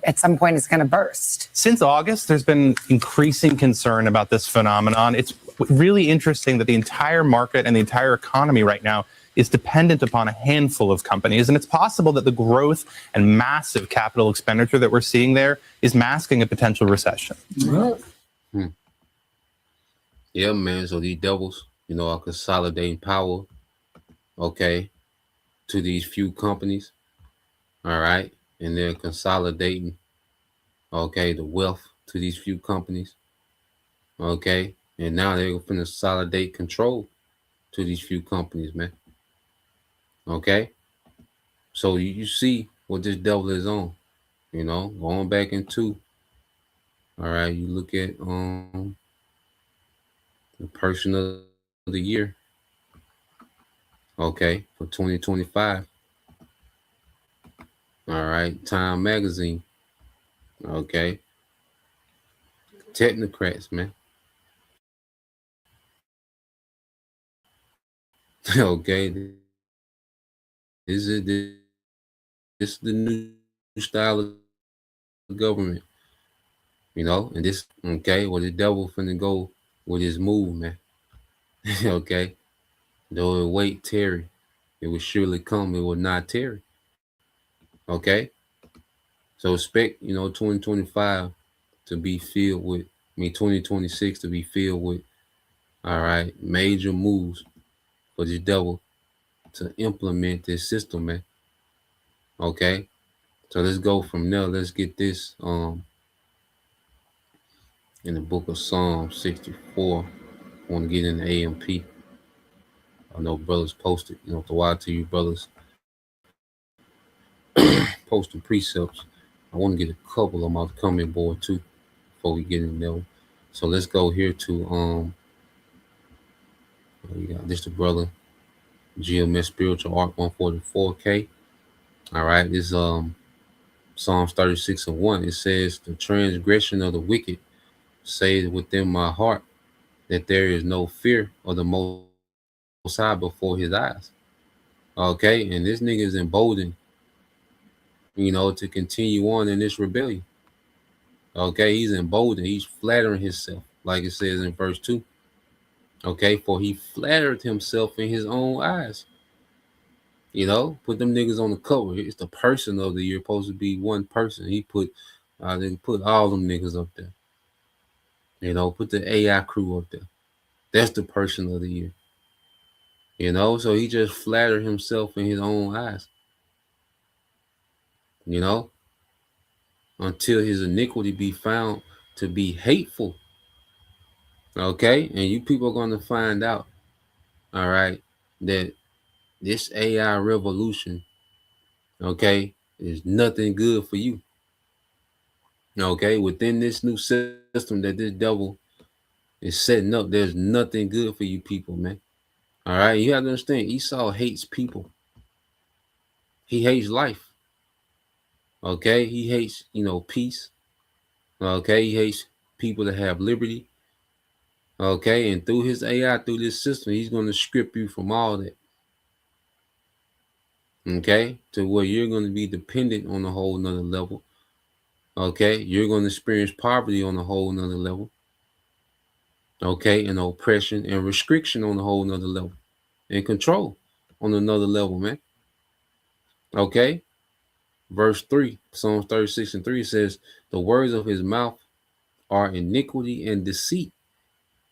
at some point is going to burst. Since August, there's been increasing concern about this phenomenon. It's really interesting that the entire market and the entire economy right now is dependent upon a handful of companies. And it's possible that the growth and massive capital expenditure that we're seeing there is masking a potential recession. Yeah, man. So these devils, are consolidating power, to these few companies. All right. And they're consolidating, the wealth to these few companies. And now they're going to consolidate control to these few companies, man. So you see what this devil is on, going back into, all right, you look at the person of the year, for 2025. All right, Time Magazine, technocrats, man. This is the new style of government, and this, well, the devil finna go with his move, man. Though it wait, tarry, it will surely come, it will not tarry. So expect, 2025 to be filled with, 2026 to be filled with, all right, major moves for the devil to implement this system, man. So let's go from there. Let's get this in the book of Psalm 64. I want to get in the AMP. I know brothers posted, the why to you brothers posting precepts. I want to get a couple of them off the comment board too before we get in there. So let's go here to we got this the brother GMS Spiritual Art 144K. All right, this Psalms 36:1. It says, "The transgression of the wicked says within my heart that there is no fear of the Most High before his eyes." And this nigga is emboldened, to continue on in this rebellion. He's emboldened. He's flattering himself, like it says in verse 2. For he flattered himself in his own eyes. Put them niggas on the cover. It's the person of the year, supposed to be one person. He put all them niggas up there. Put the AI crew up there. That's the person of the year. So he just flattered himself in his own eyes. Until his iniquity be found to be hateful. And you people are going to find out, all right, that this AI revolution, is nothing good for you. Within this new system that this devil is setting up, there's nothing good for you people, man. All right, you have to understand, Esau hates people. He hates life. Okay, he hates, peace. Okay, he hates people that have liberty. Okay, and through his AI, through this system, he's going to strip you from all that. Okay, to where you're going to be dependent on a whole nother level. Okay, you're going to experience poverty on a whole nother level. Okay, and oppression and restriction on a whole nother level, and control on another level, man. Okay, verse 3, Psalms 36:3 says, the words of his mouth are iniquity and deceit.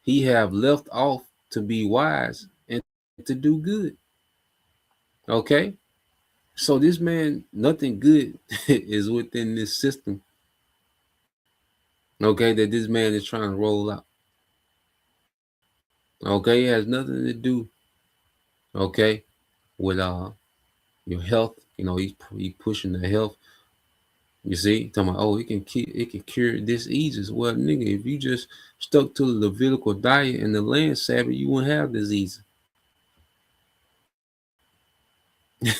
He have left off to be wise and to do good. Okay, so this man, nothing good is within this system. Okay, that this man is trying to roll out. Okay, it has nothing to do, okay, with your health. He pushing the health. You see, talking about, it can cure diseases. Well, nigga, if you just stuck to the Levitical diet and the land Sabbath, you wouldn't have disease.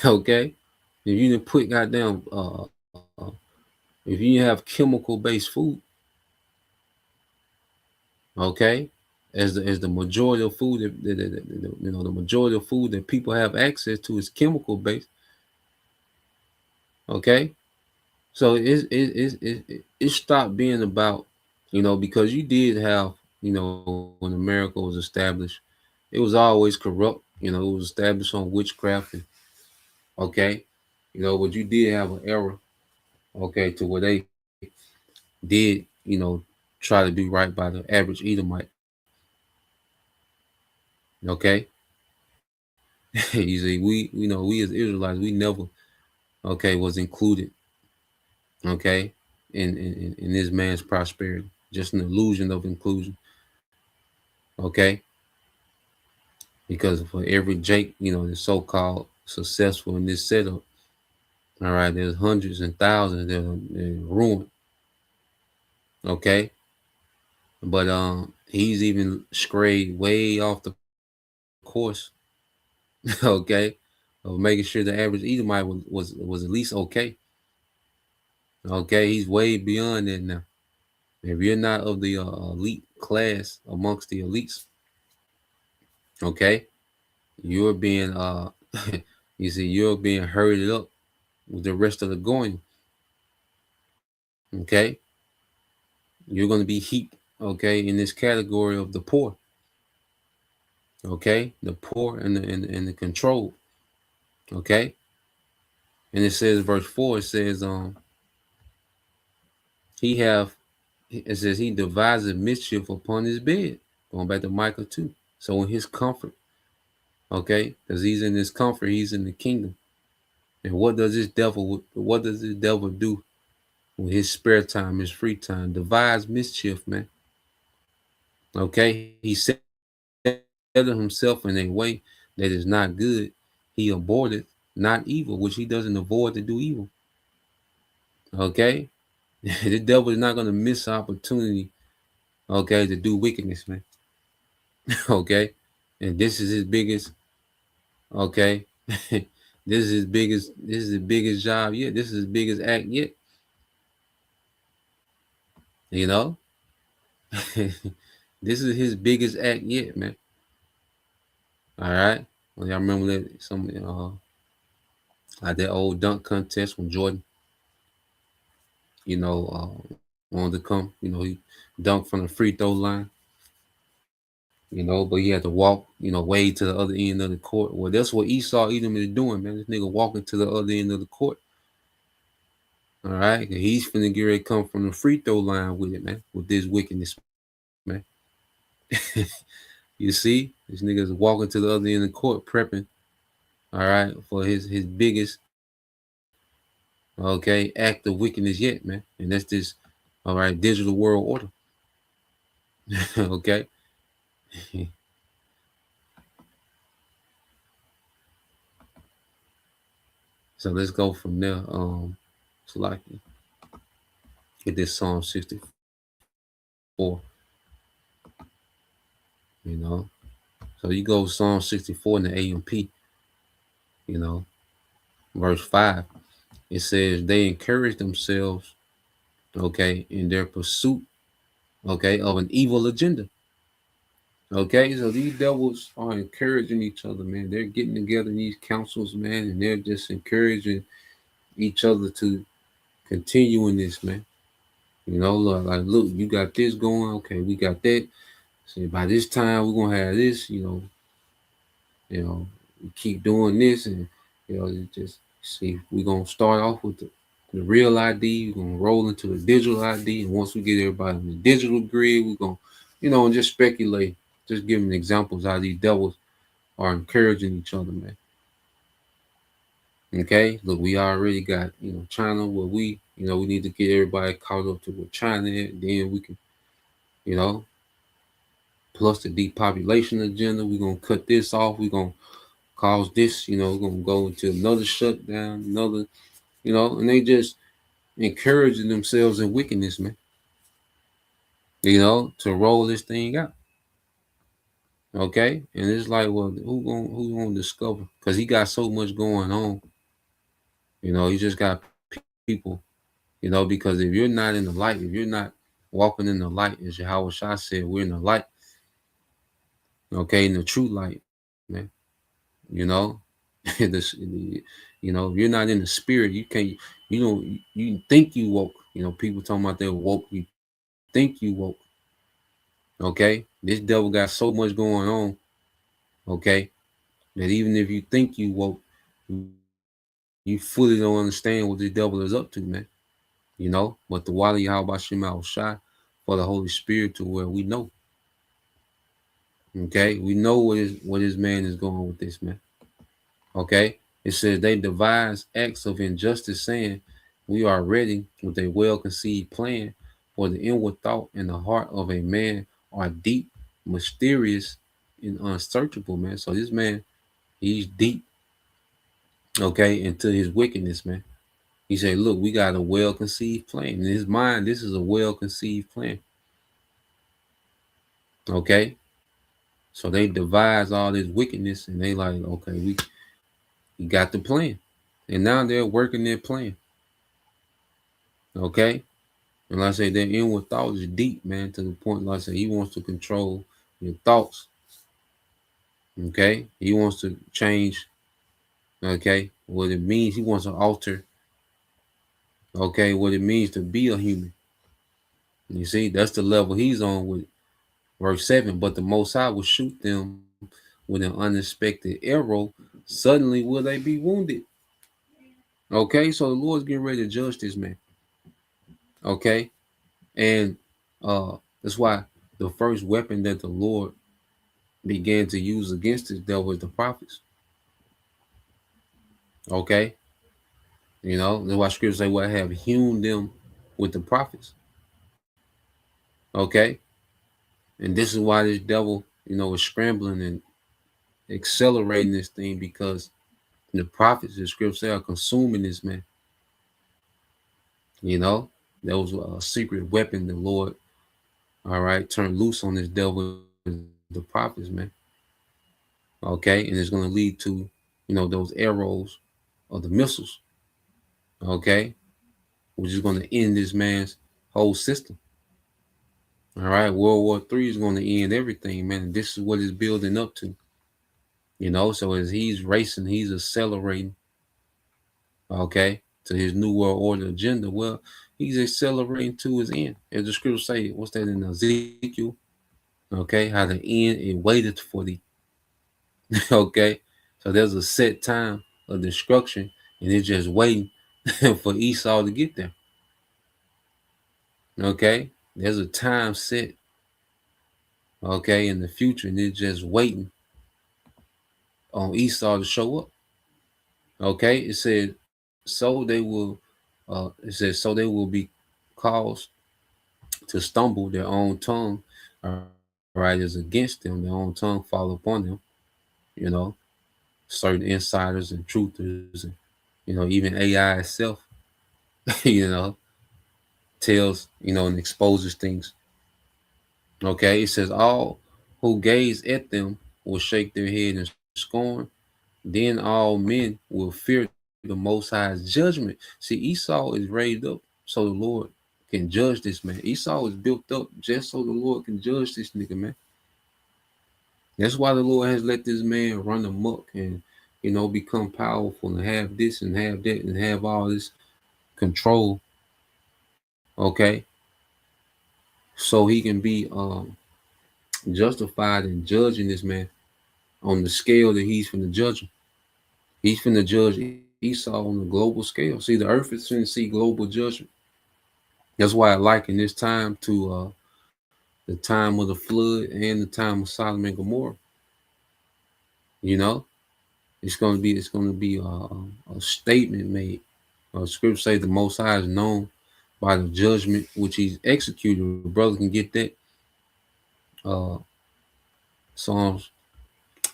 Okay, if you didn't put goddamn, if you have chemical based food, okay, as the majority of food the majority of food that people have access to is chemical based. Okay, so it stopped being about, because you did have, when America was established, it was always corrupt. It was established on witchcraft. And, okay, but you did have an era, okay, to where they did, try to do right by the average Edomite. Okay. You see, we as Israelites, we never, okay, was included, okay, in this man's prosperity. Just an illusion of inclusion. Okay. Because for every Jake, that's so-called successful in this setup, all right, there's hundreds and thousands that are ruined. Okay. But he's even strayed way off the course, okay, of making sure the average Edomite was at least okay. Okay, he's way beyond that now. If you're not of the elite class amongst the elites, okay, you're being you see, you're being herded up with the rest of the going. Okay, you're going to be heaped, okay, in this category of the poor. Okay, the poor and the controlled. Okay, and it says, verse 4, it says, it says he devises mischief upon his bed. Going back to Micah 2. So in his comfort, okay, because he's in his comfort, he's in the kingdom. And what does this devil do with his spare time, his free time? Devise mischief, man. Okay, he set himself in a way that is not good. He avoided not evil, which he doesn't avoid to do evil. Okay, the devil is not going to miss opportunity, okay, to do wickedness, man. Okay, and this is his biggest, okay, this is his biggest job yet. This is his biggest act yet. This is his biggest act yet, man. All right. Well, y'all remember that like that old dunk contest when Jordan, wanted to come, he dunked from the free throw line, but he had to walk, way to the other end of the court. Well, that's what Esau Edom is doing, man. This nigga walking to the other end of the court. All right. He's finna get ready to come from the free throw line with it, man, with this wickedness, man. You see, this nigga is walking to the other end of the court, prepping, all right, for his biggest, okay, act of wickedness yet, man. And that's this, all right, digital world order. Okay. So let's go from there. So like, get this Psalm 64. So So you go Psalm 64 in the AMP, you know, verse 5. It says they encourage themselves, okay, in their pursuit, okay, of an evil agenda. Okay, so these devils are encouraging each other, man. They're getting together in these councils, man, and they're just encouraging each other to continue in this, man. You know, look, you got this going, okay, we got that. So by this time we're gonna have this, you know, we keep doing this, and you know, it just see we're gonna start off with the real ID, we're gonna roll into the digital ID, and once we get everybody in the digital grid, we're gonna, you know, and just speculate, just giving examples how these devils are encouraging each other, man. Okay, look, we already got, you know, China where we, you know, we need to get everybody caught up to what China is, then we can, you know, plus the depopulation agenda, we're gonna cut this off, we're gonna cause this, you know, we're gonna go into another shutdown, another, you know, and they just encouraging themselves in wickedness, man. You know, to roll this thing out. Okay, and it's like, well, who gonna discover? Because he got so much going on. You know, he just got people. You know, because if you're not in the light, if you're not walking in the light, as Yahweh Shah said, we're in the light. Okay, in the true light, man. You know, you know, if you're not in the spirit, you can't. You know, you think you woke. You know, people talking about they woke. You think you woke. Okay, this devil got so much going on. Okay, that even if you think you woke, you fully don't understand what the devil is up to, man. You know, but the Wali Yahweh Shema Shai for the Holy Spirit to where we know. Okay, we know what his man is going with this, man. Okay, it says they devise acts of injustice, saying we are ready with a well-conceived plan, for the inward thought and the heart of a man are deep, mysterious, and unsearchable, man. So this man, he's deep, okay, into his wickedness, man. He said, look, we got a well-conceived plan. In his mind, this is a well-conceived plan. Okay, so they devise all this wickedness, and they like, okay, we got the plan, and now they're working their plan. Okay, and like I say, their inward thought is deep, man, to the point, like I say, he wants to control your thoughts. Okay, he wants to change. Okay, what it means, he wants to alter. Okay, what it means to be a human. You see, that's the level he's on with verse 7. But the Most High will shoot them with an unexpected arrow. Suddenly will they be wounded. Okay, so the Lord's getting ready to judge this man. Okay, and that's why the first weapon that the Lord began to use against this devil was the prophets. Okay, you know, that's why scripture say, well, I have hewn them with the prophets. Okay, and this is why this devil, you know, is scrambling and accelerating this thing, because the prophets, the scripture say, are consuming this man. You know, that was a secret weapon the Lord, all right, turned loose on this devil, the prophets, man. Okay, and it's going to lead to, you know, those arrows or the missiles. Okay, which is going to end this man's whole system. All right, World War III is going to end everything, man. And this is what it's building up to. You know, so as he's racing, he's accelerating, okay, to his new world order agenda. Well, he's accelerating to his end. As the scripture say, what's that in Ezekiel? Okay, how the end, it waited for thee. Okay, so there's a set time of destruction, and it's just waiting for Esau to get there. Okay, there's a time set, okay, in the future, and it's just waiting on Esau to show up. Okay, it said, so they will, it says, so they will be caused to stumble, their own tongue, right, is against them, their own tongue fall upon them. You know, certain insiders and truthers, and, you know, even AI itself, you know, tells, you know, and exposes things. Okay, it says all who gaze at them will shake their head in scorn. Then all men will fear the Most High's judgment. See, Esau is raised up so the Lord can judge this man. Esau is built up just so the Lord can judge this nigga, man. That's why the Lord has let this man run amok and, you know, become powerful and have this and have that and have all this control. Okay. So he can be justified in judging this man on the scale that he's finna judge him. He's finna judge Esau on the global scale. See, the earth is finna see global judgment. That's why I liken this time to the time of the flood and the time of Sodom and Gomorrah. You know, it's gonna be a statement made. Scripture say the Most High is known by the judgment which he's executed. The brother can get that. Psalms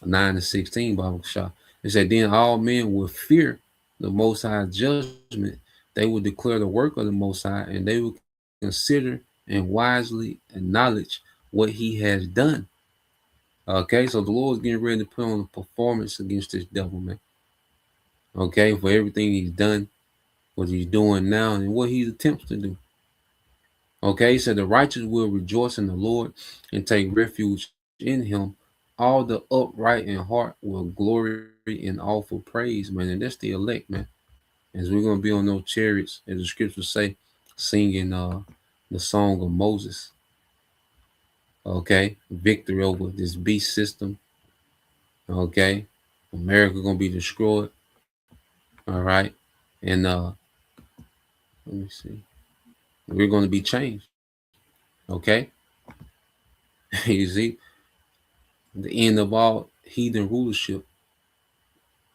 9:16, Bible Shah. It said, then all men will fear the Most High judgment. They will declare the work of the Most High, and they will consider and wisely acknowledge what he has done. Okay, so the Lord's getting ready to put on a performance against this devil, man. Okay, for everything he's done, what he's doing now, and what he attempts to do. Okay, so the righteous will rejoice in the Lord and take refuge in him. All the upright in heart will glory and offer praise, man. And that's the elect, man. As we're gonna be on those chariots, as the scriptures say, singing the song of Moses. Okay, victory over this beast system. Okay, America gonna be destroyed. All right, and let me see, we're gonna be changed. Okay, you see, the end of all heathen rulership.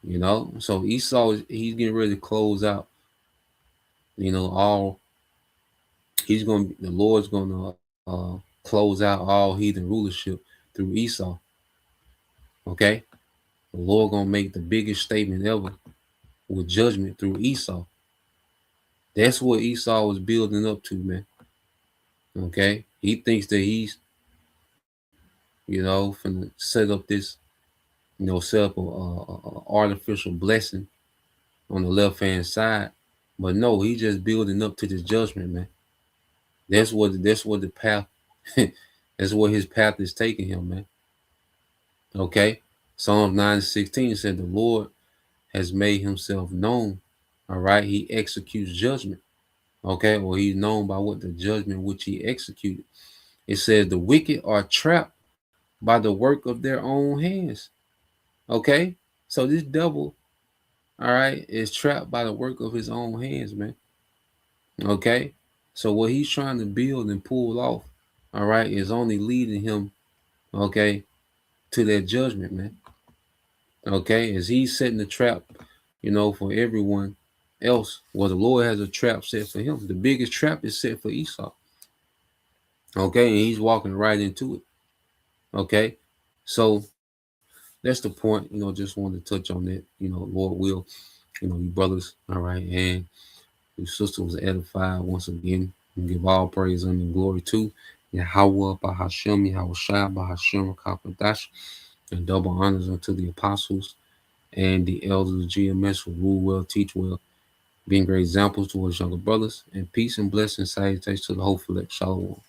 You know, so Esau, he's getting ready to close out. You know, the Lord's gonna close out all heathen rulership through Esau. Okay, the Lord gonna make the biggest statement ever with judgment through Esau. That's what Esau was building up to, man. Okay, he thinks that he's, you know, finna set up this, you know, set up a artificial blessing on the left hand side, but no, he's just building up to this judgment, man. That's what the path. That's where his path is taking him, man. Okay, Psalms 9:16 said the Lord has made himself known. All right, he executes judgment. Okay, or he's known by what the judgment which he executed. It says the wicked are trapped by the work of their own hands. Okay, so this devil, all right, is trapped by the work of his own hands, man. Okay, so what he's trying to build and pull off, all right, is only leading him, okay, to that judgment, man. Okay, as he's setting the trap, you know, for everyone else. Well, the Lord has a trap set for him. The biggest trap is set for Esau. Okay, and he's walking right into it. Okay, so that's the point. You know, just wanted to touch on that. You know, Lord will, you know, you brothers, all right, and your sister was edified once again. And give all praise and glory to Yahweh, Bahashem, Yahushua, Bahashem, Kapadash, and double honors unto the apostles and the elders of GMS who rule well, teach well, being great examples towards younger brothers, and peace and blessings, salutations to the whole elect. Shalom.